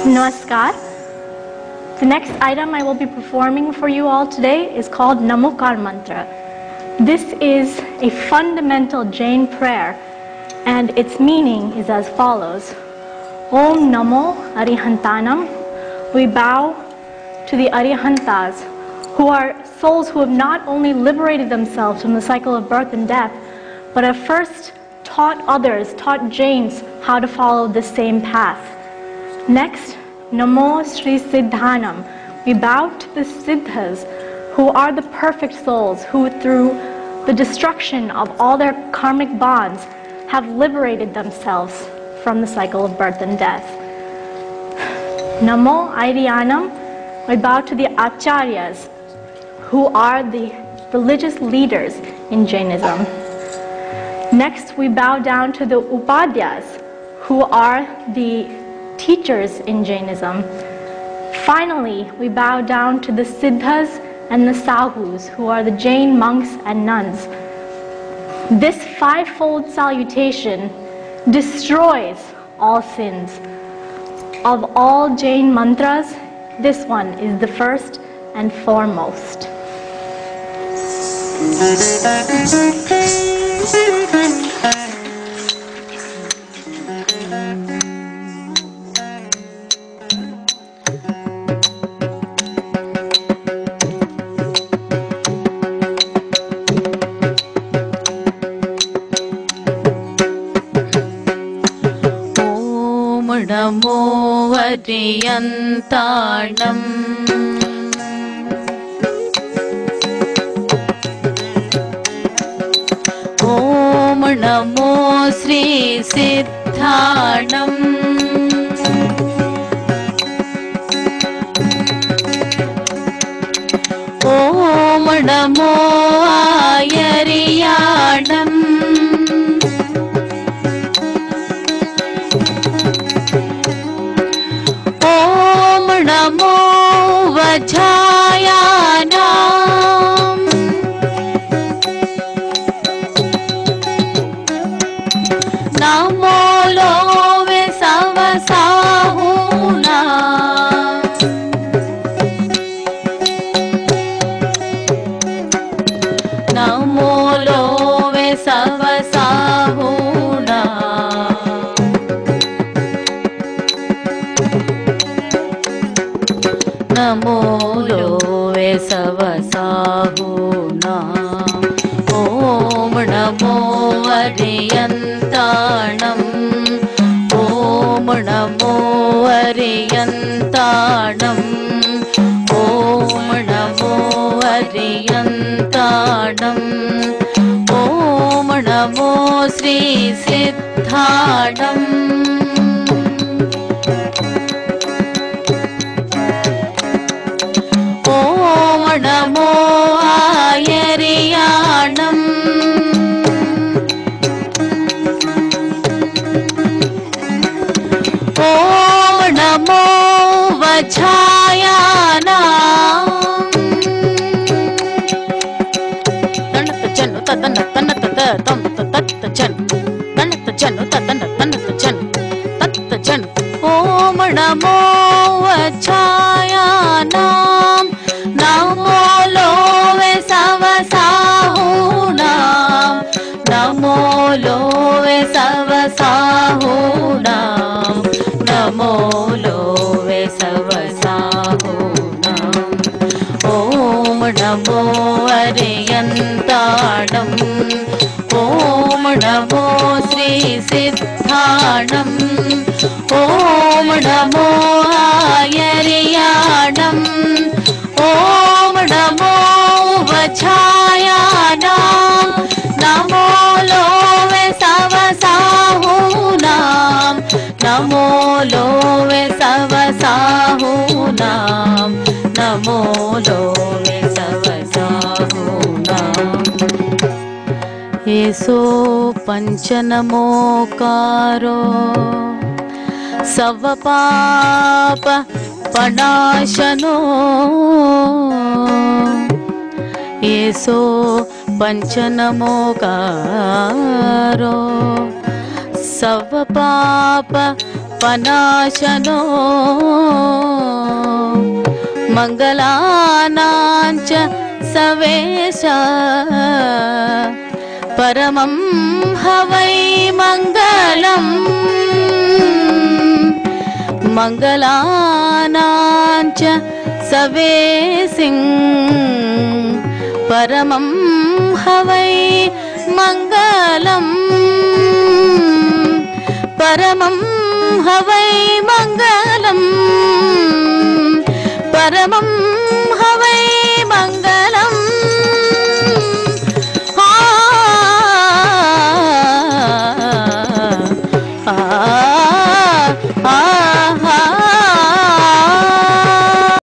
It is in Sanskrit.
Namaskar. The next item I will be performing for you all today is called Namokar Mantra. This is a fundamental Jain prayer, and its meaning is as follows. Om Namo Arihantanam. We bow to the Arihantas, who are souls who have not only liberated themselves from the cycle of birth and death, but have first taught others, taught Jains how to follow the same path. Next, Namo Sri Siddhanam. We bow to the Siddhas, who are the perfect souls who, through the destruction of all their karmic bonds, have liberated themselves from the cycle of birth and death. Namo Airyanam. We bow to the Acharyas, who are the religious leaders in Jainism. Next, we bow down to the Upadhyas, who are the teachers in Jainism. Finally, we bow down to the Siddhas and the Sahus, who are the Jain monks and nuns. This fivefold salutation destroys all sins. Of all Jain mantras, this one is the first and foremost. Namo Variyantanam. Om Namo Sri Siddhanam. Om Namo Airyanam. Namo Vajrayanam. Namo Love Savasahunam. Namo Love Savasahunam. Namo Love Savasahunam. Om Namo Ariyantanam. Om Namo Ariyantanam. Om Namo Ariyantanam. Om Namo Sri Siddhanam. Om Namo Airyanam. Om Namo Vajrayanam. Tanata chanu tatana tanata tam tatata chanu. Tanata chanu tatana tanata chanu. Tatata chanu. Om Namo Vajrayanam. Namo Love Savasahunam. Namo Love Savasahunam. Namo Love Savasahunam. Om Namo Ariyantanam. Om Namo Sri Siddhanam. Om Namo Airyanam. Om Namo Vajrayanam. Namo Love Savasahunam. Namo Love Savasahunam. Namo Love Savasahunam. Eso Panchanamokaro Savapapa Panashano. Eso पञ्चनमोकारो सर्वपाप पनाशनो मङ्गलानाञ्च सवेश परमं हवै मङ्गलम् मङ्गलानाञ्च सवेसिं परमं हवै मङ्गलम् परमं हवै मङ्गलम् परमं हवै मङ्गलम्